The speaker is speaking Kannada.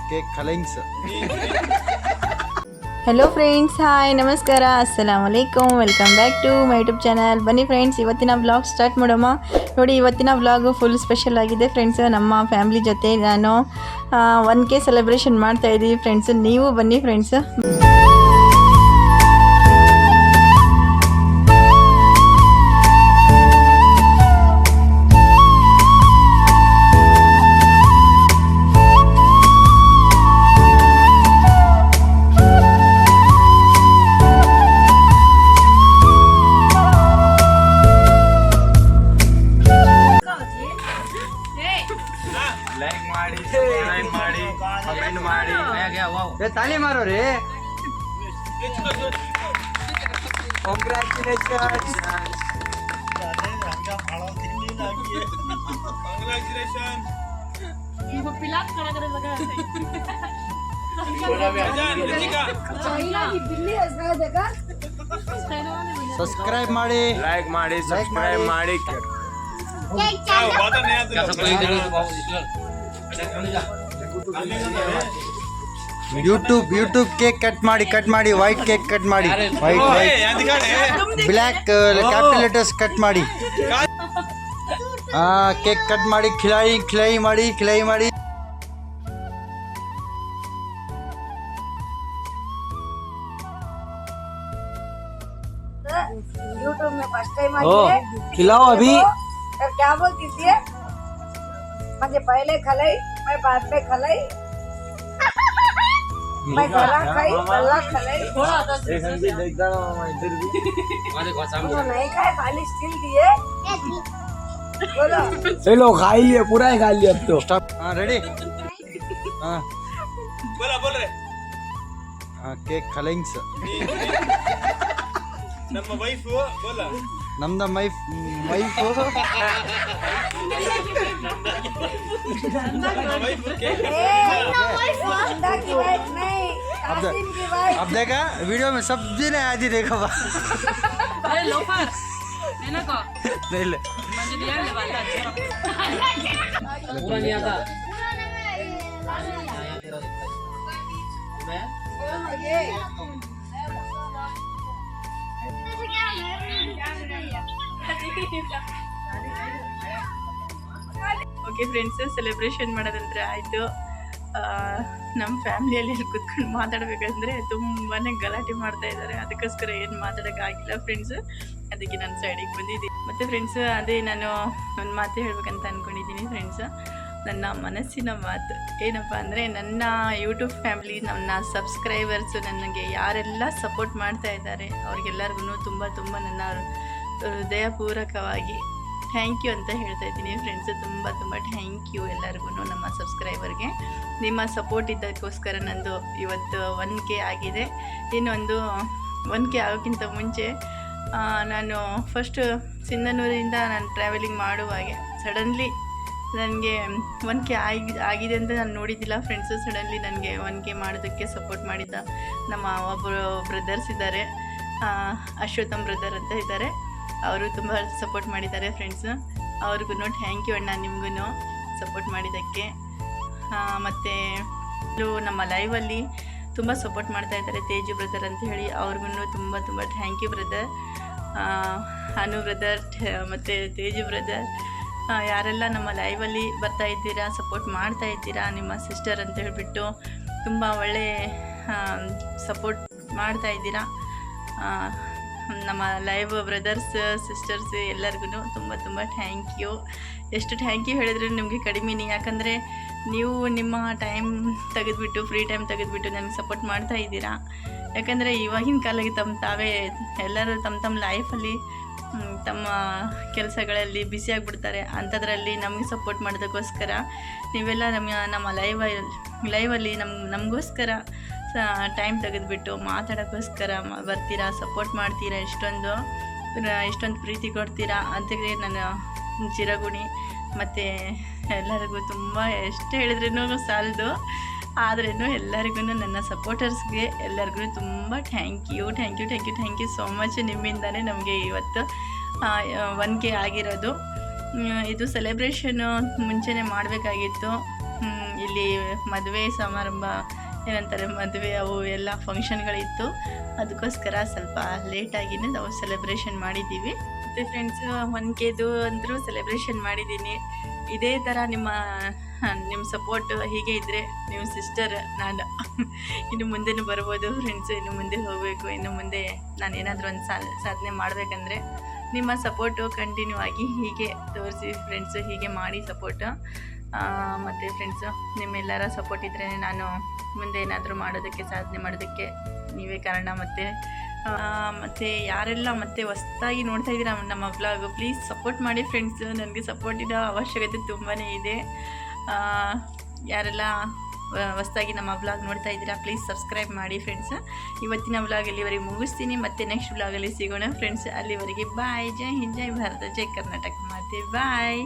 ಕೇಕ್ ಕಲಿಂಗ್ಸ್. ಹೆಲೋ ಫ್ರೆಂಡ್ಸ್, ಹಾಯ್, ನಮಸ್ಕಾರ, ಅಸ್ಸಲಾಮು ಅಲೈಕುಮ್, welcome back to my YouTube channel. ಬನ್ನಿ ಫ್ರೆಂಡ್ಸ್, ಇವತ್ತಿನ ವ್ಲಾಗ್ ಸ್ಟಾರ್ಟ್ ಮಾಡೋಣ. ನೋಡಿ, ಇವತ್ತಿನ ವ್ಲಾಗು ಫುಲ್ ಸ್ಪೆಷಲ್ ಆಗಿದೆ ಫ್ರೆಂಡ್ಸ್. ನಮ್ಮ ಫ್ಯಾಮಿಲಿ ಜೊತೆ ನಾನು 1K ಸೆಲೆಬ್ರೇಷನ್ ಮಾಡ್ತಾಯಿದ್ದೀವಿ ಫ್ರೆಂಡ್ಸ್. ನೀವು ಬನ್ನಿ ಫ್ರೆಂಡ್ಸ್. ತಾಲಿ ಮಾರೋ ರೀ. ಸಬ್ಸ್ಕ್ರೈಬ್ ಮಾಡಿ, ಲೈಕ್ ಮಾಡಿ, ಸಬ್ಸ್ಕ್ರೈಬ್ ಮಾಡಿ. ಯೂಟ್ಯೂಬ್ ಕೇಕ್ ಕಟ್ ಮಾಡಿ, ವೈಟ್ ಕೇಕ್ ಕಟ್ ಮಾಡಿ, ಬ್ಲ್ಯಾಕ್ ಕ್ಯಾಪಿಟಲ್ ಲೆಟರ್ಸ್ ಕಟ್ ಮಾಡಿ, ಕೇಕ್ ಕಟ್ ಮಾಡಿ, ಖಿಲಾಯಿ ಮಾಡಿ. यूट्यूब में फर्स्ट टाइम आई है। खिलाओ अभी। तो क्या बोलती थी? मुझे पहले खलाई, मैं बाद में खलाई, मैं गला खाई, गला खलाई। तो नहीं खाए, खाली स्टिल दिए। बोलो। चलो खा लिया, पूरा ही खा लिया अब तो। स्टॉप. रेडी. बोल रहे. ಕೇಕ್ ಕಲಿಂಗ್ಸ್. ನಮ್ಮ ವೈಫ್ ಬೋಲ. ನಮ್ದ ವೈಫ್ अब देखा वीडियो में सब्जी ने आदि देखा बा. नहीं ले पूरा नहीं आता. ಓಕೆ ಫ್ರೆಂಡ್ಸ್, ಸೆಲೆಬ್ರೇಷನ್ ಮಾಡೋದಂದ್ರೆ ಆಯಿತು. ನಮ್ಮ ಫ್ಯಾಮಿಲಿಯಲ್ಲಿ ಕೂತ್ಕೊಂಡು ಮಾತಾಡಬೇಕಂದ್ರೆ ತುಂಬಾ ಗಲಾಟೆ ಮಾಡ್ತಾ ಇದ್ದಾರೆ. ಅದಕ್ಕೋಸ್ಕರ ಏನು ಮಾತಾಡೋಕ್ಕಾಗಿಲ್ಲ ಫ್ರೆಂಡ್ಸ್. ಅದಕ್ಕೆ ನಾನು ಸೈಡಿಗೆ ಬಂದಿದ್ದೀನಿ. ಮತ್ತು ಫ್ರೆಂಡ್ಸ್, ಅದೇ ನಾನು ಒಂದು ಮಾತು ಹೇಳ್ಬೇಕಂತ ಅಂದ್ಕೊಂಡಿದ್ದೀನಿ ಫ್ರೆಂಡ್ಸ್. ನನ್ನ ಮನಸ್ಸಿನ ಮಾತು ಏನಪ್ಪ ಅಂದರೆ, ನನ್ನ ಯೂಟ್ಯೂಬ್ ಫ್ಯಾಮಿಲಿ, ನನ್ನ ಸಬ್ಸ್ಕ್ರೈಬರ್ಸು, ನನಗೆ ಯಾರೆಲ್ಲ ಸಪೋರ್ಟ್ ಮಾಡ್ತಾ ಇದ್ದಾರೆ ಅವ್ರಿಗೆಲ್ಲರಿಗೂ ತುಂಬ ನನ್ನ ಹೃದಯಪೂರ್ವಕವಾಗಿ ಥ್ಯಾಂಕ್ ಯು ಅಂತ ಹೇಳ್ತಾ ಇದ್ದೀನಿ ಫ್ರೆಂಡ್ಸ್. ತುಂಬ ಥ್ಯಾಂಕ್ ಯು ಎಲ್ಲರಿಗೂ, ನಮ್ಮ ಸಬ್ಸ್ಕ್ರೈಬರ್ಗೆ. ನಿಮ್ಮ ಸಪೋರ್ಟ್ ಇದ್ದಕ್ಕೋಸ್ಕರ ನಂದು ಇವತ್ತು 1K ಆಗಿದೆ. ಇನ್ನೊಂದು 1K ಆಗೋಕ್ಕಿಂತ ಮುಂಚೆ ನಾನು ಫಸ್ಟ್ ಸಿಂಧನೂರಿಂದ ನಾನು ಟ್ರಾವೆಲಿಂಗ್ ಮಾಡುವಾಗೆ ಸಡನ್ಲಿ ನನಗೆ 1K ಆಗಿದೆ ಅಂತ ನಾನು ನೋಡಿದ್ದಿಲ್ಲ ಫ್ರೆಂಡ್ಸು. ಸಡನ್ಲಿ ನನಗೆ 1K ಮಾಡೋದಕ್ಕೆ ಸಪೋರ್ಟ್ ಮಾಡಿದ್ದ ನಮ್ಮ ಒಬ್ಬರು ಬ್ರದರ್ಸ್ ಇದ್ದಾರೆ, ಅಶ್ವಥಮ್ ಬ್ರದರ್ ಅಂತ ಇದ್ದಾರೆ. ಅವರು ತುಂಬ ಸಪೋರ್ಟ್ ಮಾಡಿದ್ದಾರೆ ಫ್ರೆಂಡ್ಸು. ಅವ್ರಿಗೂ ಥ್ಯಾಂಕ್ ಯು ಅಣ್ಣ, ನಿಮಗೂ ಸಪೋರ್ಟ್ ಮಾಡಿದ್ದಕ್ಕೆ. ಮತ್ತು ನಮ್ಮ ಲೈವಲ್ಲಿ ತುಂಬ ಸಪೋರ್ಟ್ ಮಾಡ್ತಾ ಇದ್ದಾರೆ ತೇಜು ಬ್ರದರ್ ಅಂತ ಹೇಳಿ. ಅವ್ರಿಗೂ ತುಂಬ thank you brother. Anu brother ಮತ್ತು ತೇಜು ಬ್ರದರ್, ಯಾರೆಲ್ಲ ನಮ್ಮ ಲೈವಲ್ಲಿ ಬರ್ತಾ ಇದ್ದೀರಾ, ಸಪೋರ್ಟ್ ಮಾಡ್ತಾ ಇದ್ದೀರಾ, ನಿಮ್ಮ ಸಿಸ್ಟರ್ ಅಂತ ಹೇಳಿಬಿಟ್ಟು ತುಂಬ ಒಳ್ಳೆ ಸಪೋರ್ಟ್ ಮಾಡ್ತಾ ಇದ್ದೀರಾ. ನಮ್ಮ ಲೈವ್ ಬ್ರದರ್ಸ್ ಸಿಸ್ಟರ್ಸ್ ಎಲ್ಲರಿಗೂ ತುಂಬ ಥ್ಯಾಂಕ್ ಯು. ಎಷ್ಟು ಥ್ಯಾಂಕ್ ಯು ಹೇಳಿದ್ರು ನಿಮಗೆ ಕಡಿಮೆನೇ. ಯಾಕಂದರೆ ನೀವು ನಿಮ್ಮ ಟೈಮ್ ತೆಗೆದುಬಿಟ್ಟು, ಫ್ರೀ ಟೈಮ್ ತೆಗೆದುಬಿಟ್ಟು ನನಗೆ ಸಪೋರ್ಟ್ ಮಾಡ್ತಾ ಇದ್ದೀರಾ. ಯಾಕಂದರೆ ಇವಾಗಿನ ಕಾಲಕ್ಕೆ ತಾವೇ ಎಲ್ಲರೂ ತಮ್ಮ ಲೈಫಲ್ಲಿ ತಮ್ಮ ಕೆಲಸಗಳಲ್ಲಿ ಬ್ಯುಸಿಯಾಗಿಬಿಡ್ತಾರೆ. ಅಂಥದ್ರಲ್ಲಿ ನಮಗೆ ಸಪೋರ್ಟ್ ಮಾಡೋದಕ್ಕೋಸ್ಕರ ನೀವೆಲ್ಲ ನಮ್ಮ ಲೈವಲ್ಲಿ ನಮಗೋಸ್ಕರ ಟೈಮ್ ತೆಗೆದುಬಿಟ್ಟು ಮಾತಾಡೋಕ್ಕೋಸ್ಕರ ಬರ್ತೀರಾ, ಸಪೋರ್ಟ್ ಮಾಡ್ತೀರಾ, ಇಷ್ಟೊಂದು ಪ್ರೀತಿ ಕೊಡ್ತೀರಾ ಅಂತೇಳಿ ನನ್ನ ಚಿರಗುಣಿ. ಮತ್ತು ಎಲ್ಲರಿಗೂ ತುಂಬ ಎಷ್ಟು ಹೇಳಿದ್ರೂ ಸಾಲದು. ಆದ್ರೂ ಎಲ್ಲರಿಗೂ ನನ್ನ ಸಪೋರ್ಟರ್ಸ್ಗೆ ಎಲ್ಲರಿಗೂ ತುಂಬ ಥ್ಯಾಂಕ್ ಯು ಸೋ ಮಚ್. ನಿಮ್ಮಿಂದಲೇ ನಮಗೆ ಇವತ್ತು 1K ಆಗಿರೋದು. ಇದು ಸೆಲೆಬ್ರೇಷನ್ನು ಮುಂಚೆನೇ ಮಾಡಬೇಕಾಗಿತ್ತು. ಇಲ್ಲಿ ಮದುವೆ ಸಮಾರಂಭ ಏನಂತಾರೆ ಮದುವೆ ಅವು ಎಲ್ಲ ಫಂಕ್ಷನ್ಗಳಿತ್ತು, ಅದಕ್ಕೋಸ್ಕರ ಸ್ವಲ್ಪ ಲೇಟಾಗಿನೇ ನಾವು ಸೆಲೆಬ್ರೇಷನ್ ಮಾಡಿದ್ದೀವಿ. ಮತ್ತು ಫ್ರೆಂಡ್ಸ್ 1Kದು ಅಂದರೂ ಸೆಲೆಬ್ರೇಷನ್ ಮಾಡಿದ್ದೀನಿ. ಇದೇ ಥರ ನಿಮ್ಮ ಸಪೋರ್ಟ್ ಹೀಗೆ ಇದ್ದರೆ ನಿಮ್ಮ ಸಿಸ್ಟರ್ ನಾನು ಇನ್ನು ಮುಂದೆನೂ ಬರ್ಬೋದು ಫ್ರೆಂಡ್ಸು. ಇನ್ನು ಮುಂದೆ ಹೋಗಬೇಕು, ಇನ್ನು ಮುಂದೆ ನಾನು ಏನಾದರೂ ಒಂದು ಸಾಧನೆ ಮಾಡಬೇಕಂದ್ರೆ ನಿಮ್ಮ ಸಪೋರ್ಟು ಕಂಟಿನ್ಯೂ ಆಗಿ ಹೀಗೆ ತೋರಿಸಿ ಫ್ರೆಂಡ್ಸು, ಹೀಗೆ ಮಾಡಿ ಸಪೋರ್ಟು. ಮತ್ತು ಫ್ರೆಂಡ್ಸು ನಿಮ್ಮೆಲ್ಲರ ಸಪೋರ್ಟ್ ಇದ್ರೇ ನಾನು ಮುಂದೆ ಏನಾದರೂ ಮಾಡೋದಕ್ಕೆ, ಸಾಧನೆ ಮಾಡೋದಕ್ಕೆ ನೀವೇ ಕಾರಣ. ಮತ್ತು ಯಾರೆಲ್ಲ ಮತ್ತೆ ಹೊಸ್ದಾಗಿ ನೋಡ್ತಾ ಇದ್ದೀರಾ ನಮ್ಮ ವ್ಲಾಗು, ಪ್ಲೀಸ್ ಸಪೋರ್ಟ್ ಮಾಡಿ ಫ್ರೆಂಡ್ಸು. ನನಗೆ ಸಪೋರ್ಟಿನ ಅವಶ್ಯಕತೆ ತುಂಬಾ ಇದೆ. ಯಾರೆಲ್ಲ ಹೊಸ್ದಾಗಿ ನಮ್ಮ ವ್ಲಾಗ್ ನೋಡ್ತಾ ಇದ್ದೀರಾ ಪ್ಲೀಸ್ ಸಬ್ಸ್ಕ್ರೈಬ್ ಮಾಡಿ ಫ್ರೆಂಡ್ಸ್. ಇವತ್ತಿನ ವ್ಲಾಗ್ ಇಲ್ಲಿವರೆಗೆ ಮುಗಿಸ್ತೀನಿ, ಮತ್ತೆ ನೆಕ್ಸ್ಟ್ ವ್ಲಾಗಲ್ಲಿ ಸಿಗೋಣ ಫ್ರೆಂಡ್ಸ್. ಅಲ್ಲಿವರೆಗೆ ಬಾಯ್. ಜೈ ಹಿಂದ್, ಜೈ ಭಾರತ, ಜೈ ಕರ್ನಾಟಕ ಮಾತೆ. ಬಾಯ್.